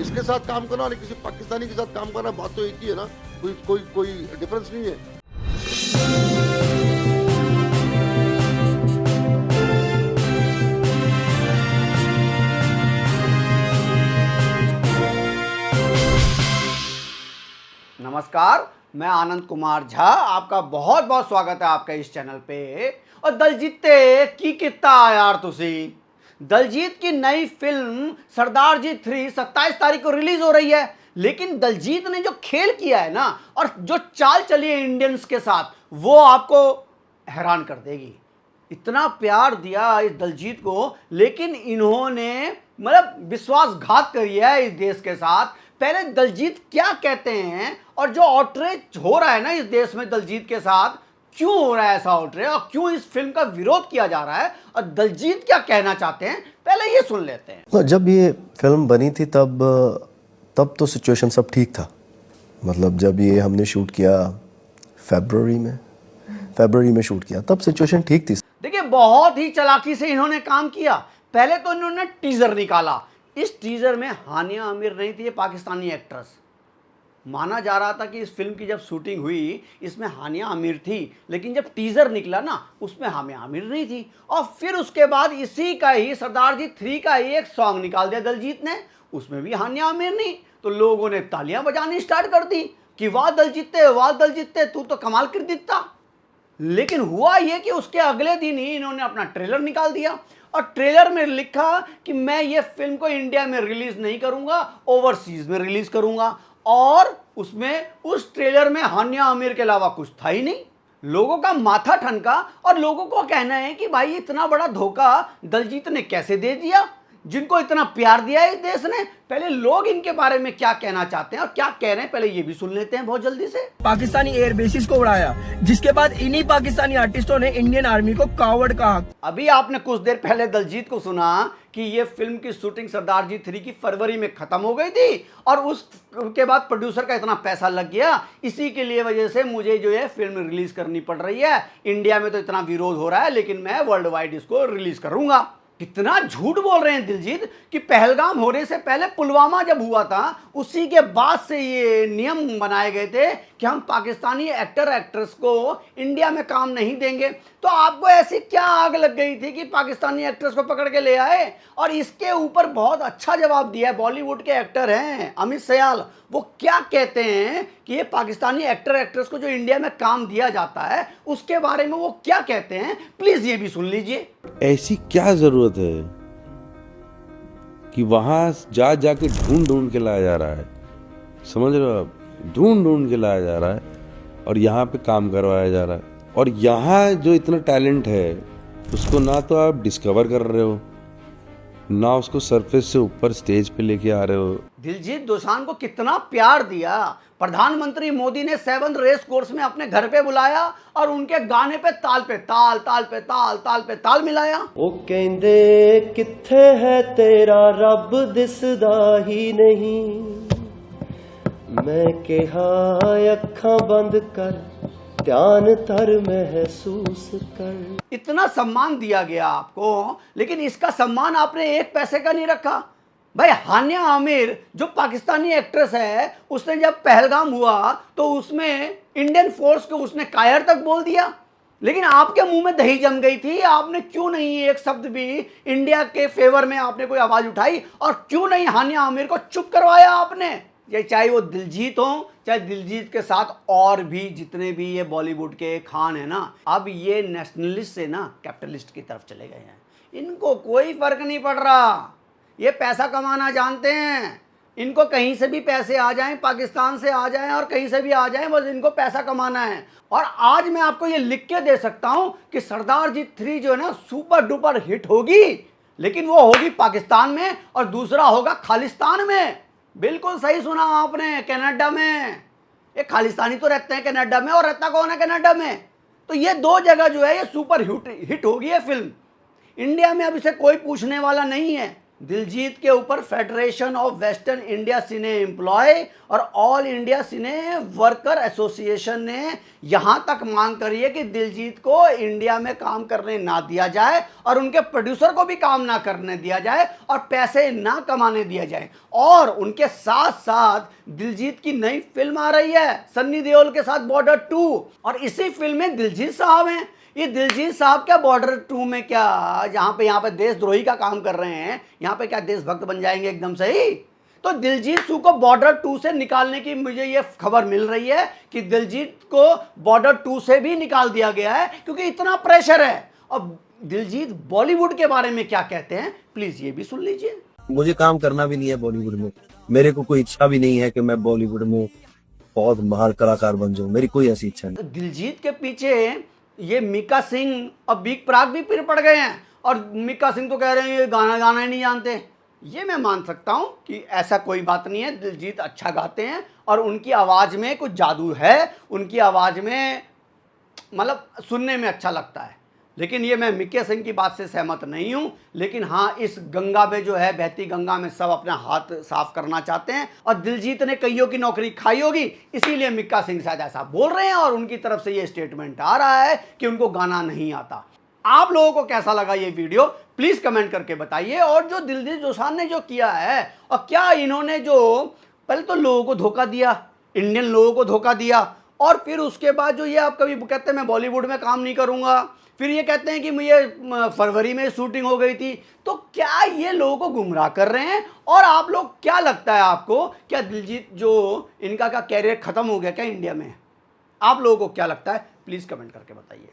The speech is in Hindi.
इसके साथ काम करना और किसी पाकिस्तानी के साथ काम करना बात तो एक ही है ना, कोई डिफरेंस नहीं है। नमस्कार, मैं आनंद कुमार झा, आपका बहुत बहुत स्वागत है आपका इस चैनल पे। और दलजीत की कितना यार तुसी दलजीत की नई फिल्म सरदार जी 3 27 तारीख को रिलीज हो रही है। लेकिन दलजीत ने जो खेल किया है ना, और जो चाल चली है इंडियंस के साथ, वो आपको हैरान कर देगी। इतना प्यार दिया इस दलजीत को, लेकिन इन्होंने मतलब विश्वासघात किया है इस देश के साथ। पहले दलजीत क्या कहते हैं, और जो आउटरीच हो रहा है ना इस देश में दलजीत के साथ, क्यों हो रहा है ऐसा आउटरीच और क्यों इस फिल्म का विरोध किया जा रहा है, और दलजीत क्या कहना चाहते हैं, पहले ये सुन लेते हैं। तो जब ये फिल्म बनी थी तब तो सिचुएशन सब ठीक था। मतलब जब ये हमने शूट किया फरवरी में शूट किया, तब सिचुएशन ठीक थी। देखिए, बहुत ही चालाकी से इन्होंने काम किया। पहले तो इन्होंने टीजर निकाला। इस टीजर में हानिया आमिर नहीं थी, ये पाकिस्तानी एक्ट्रेस। माना जा रहा था कि इस फिल्म की जब शूटिंग हुई इसमें हानिया आमिर थी, लेकिन जब टीजर निकला ना, उसमें हानिया आमिर नहीं थी। और फिर उसके बाद इसी का ही सरदार जी 3 का ही एक सॉन्ग निकाल दिया दलजीत ने, उसमें भी हानिया आमिर नहीं। तो लोगों ने तालियां बजानी स्टार्ट कर दी कि वाह दलजीत, तू तो कमाल कर देता। लेकिन हुआ यह कि उसके अगले दिन ही इन्होंने अपना ट्रेलर निकाल दिया, और ट्रेलर में लिखा कि मैं ये फिल्म को इंडिया में रिलीज नहीं करूंगा, ओवरसीज में रिलीज करूंगा। और उसमें उस ट्रेलर में हानिया आमिर के अलावा कुछ था ही नहीं। लोगों का माथा ठनका, और लोगों को कहना है कि भाई इतना बड़ा धोखा दलजीत ने कैसे दे दिया, जिनको इतना प्यार दिया है इस देश ने। पहले लोग इनके बारे में क्या कहना चाहते हैं और क्या कह रहे हैं, पहले ये भी सुन लेते हैं बहुत जल्दी से। पाकिस्तानी एयर बेसिस को उड़ाया, जिसके बाद इन्हीं पाकिस्तानी आर्टिस्टों ने इंडियन आर्मी को कावड़ कहा। अभी आपने कुछ देर पहले दलजीत को सुना कि ये फिल्म की शूटिंग सरदार जी 3 की फरवरी में खत्म हो गई थी, और उसके बाद प्रोड्यूसर का इतना पैसा लग गया, इसी के लिए वजह से मुझे जो है फिल्म रिलीज करनी पड़ रही है। इंडिया में तो इतना विरोध हो रहा है, लेकिन मैं वर्ल्ड वाइड इसको रिलीज करूंगा। कितना झूठ बोल रहे हैं दिलजीत कि पहलगाम होने से पहले पुलवामा जब हुआ था, उसी के बाद से ये नियम बनाए गए थे कि हम पाकिस्तानी एक्टर एक्ट्रेस को इंडिया में काम नहीं देंगे। तो आपको ऐसी क्या आग लग गई थी कि पाकिस्तानी एक्ट्रेस को पकड़ के ले आए? और इसके ऊपर बहुत अच्छा जवाब दिया है बॉलीवुड के एक्टर हैं अमित सयाल। वो क्या कहते हैं कि ये पाकिस्तानी एक्टर एक्ट्रेस को जो इंडिया में काम दिया जाता है, उसके बारे में वो क्या कहते हैं, प्लीज ये भी सुन लीजिए। ऐसी क्या जरूरत है कि वहां जाके ढूंढ के लाया जा रहा है, समझ रहे हो आप? ढूंढ के लाया जा रहा है और यहाँ पे काम करवाया जा रहा है। और यहाँ जो इतना टैलेंट है उसको ना तो आप डिस्कवर कर रहे हो, ना उसको सरफेस से ऊपर स्टेज पे लेके आ रहे हो। दिलजीत दोसांझ को कितना प्यार दिया। प्रधानमंत्री मोदी ने 7 रेस कोर्स में अपने घर पे बुलाया और उनके गाने पे ताल पे ताल, ताल पे ताल, ताल पे ताल मिलाया। ओ कहंदे किथे है तेरा रब दिसदा ही नहीं, मैं कहा अखां बंद कर ध्यान तर महसूस कर। इतना सम्मान दिया गया आपको, लेकिन इसका सम्मान आपने 1 पैसे का नहीं रखा। भाई हानिया आमिर जो पाकिस्तानी एक्ट्रेस है, उसने जब पहलगाम हुआ तो उसमें इंडियन फोर्स को उसने कायर तक बोल दिया, लेकिन आपके मुंह में दही जम गई थी। आपने क्यों नहीं एक शब्द भी इंडिया के फेवर में आपने कोई आवाज उठाई, और क्यों नहीं हानिया आमिर को चुप करवाया आपने? ये चाहे वो दिलजीत हो, चाहे दिलजीत के साथ और भी जितने भी ये बॉलीवुड के खान है ना, अब ये नेशनलिस्ट से ना कैपिटलिस्ट की तरफ चले गए हैं। इनको कोई फर्क नहीं पड़ रहा, ये पैसा कमाना जानते हैं। इनको कहीं से भी पैसे आ जाएं, पाकिस्तान से आ जाएं और कहीं से भी आ जाएं, बस इनको पैसा कमाना है। और आज मैं आपको ये लिख के दे सकता हूं कि सरदार जी 3 जो है ना सुपर डुपर हिट होगी, लेकिन वो होगी पाकिस्तान में और दूसरा होगा खालिस्तान में। बिल्कुल सही सुना आपने, कनाडा में। ये खालिस्तानी तो रहते हैं कनाडा में, और रहता कौन है कनाडा में? तो ये 2 जगह जो है ये सुपर हिट होगी ये फिल्म। इंडिया में अब इसे कोई पूछने वाला नहीं है। दिलजीत के ऊपर Federation of Western India cine employ और All India cine worker association ने यहां तक मांग करी है कि दिलजीत को इंडिया में काम करने ना दिया जाए और उनके प्रोड्यूसर को भी काम ना करने दिया जाए और पैसे ना कमाने दिया जाए। और उनके साथ साथ दिलजीत की नई फिल्म आ रही है सन्नी देओल के साथ बॉर्डर 2, और इसी फिल्म में दिलजीत साहब हैं। ये दिलजीत साहब क्या बॉर्डर 2 में क्या यहाँ पे देशद्रोही का काम कर रहे हैं, यहाँ पे क्या देशभक्त बन जाएंगे एकदम से ही? तो दिलजीत सू को बॉर्डर 2 से निकालने की मुझे ये खबर मिल रही है कि दिलजीत को बॉर्डर 2 से भी निकाल दिया गया है क्योंकि इतना प्रेशर है। अब दिलजीत बॉलीवुड के बारे में क्या कहते हैं, प्लीज ये भी सुन लीजिए। मुझे काम करना भी नहीं है बॉलीवुड में, मेरे को कोई इच्छा भी नहीं है कि मैं बॉलीवुड में बहुत महान कलाकार बन जाऊं, मेरी कोई ऐसी इच्छा नहीं। तो दिलजीत के पीछे ये मीका सिंह और बीक प्राक भी फिर पड़ गए हैं, और मीका सिंह तो कह रहे हैं ये गाना ही नहीं जानते। ये मैं मान सकता हूँ कि ऐसा कोई बात नहीं है, दिलजीत अच्छा गाते हैं और उनकी आवाज़ में कुछ जादू है, उनकी आवाज़ में मतलब सुनने में अच्छा लगता है। लेकिन ये मैं मिक्की सिंह की बात से सहमत नहीं हूँ। लेकिन हाँ, इस गंगा में जो है, बहती गंगा में सब अपना हाथ साफ करना चाहते हैं और दिलजीत ने कईयों की नौकरी खाई होगी, इसीलिए मिक्का सिंह शायद ऐसा बोल रहे हैं और उनकी तरफ से ये स्टेटमेंट आ रहा है कि उनको गाना नहीं आता। आप लोगों को कैसा लगा ये वीडियो प्लीज़ कमेंट करके बताइए। और जो दिलजीत दोसांझ ने जो किया है, और क्या इन्होंने जो पहले तो लोगों को धोखा दिया, इंडियन लोगों को धोखा दिया, और फिर उसके बाद जो ये आप कभी कहते हैं मैं बॉलीवुड में काम नहीं करूँगा, फिर ये कहते हैं कि मुझे फरवरी में शूटिंग हो गई थी। तो क्या ये लोगों को गुमराह कर रहे हैं? और आप लोग क्या लगता है आपको, क्या दिलजीत जो इनका कैरियर ख़त्म हो गया क्या इंडिया में? आप लोगों को क्या लगता है प्लीज़ कमेंट करके बताइए।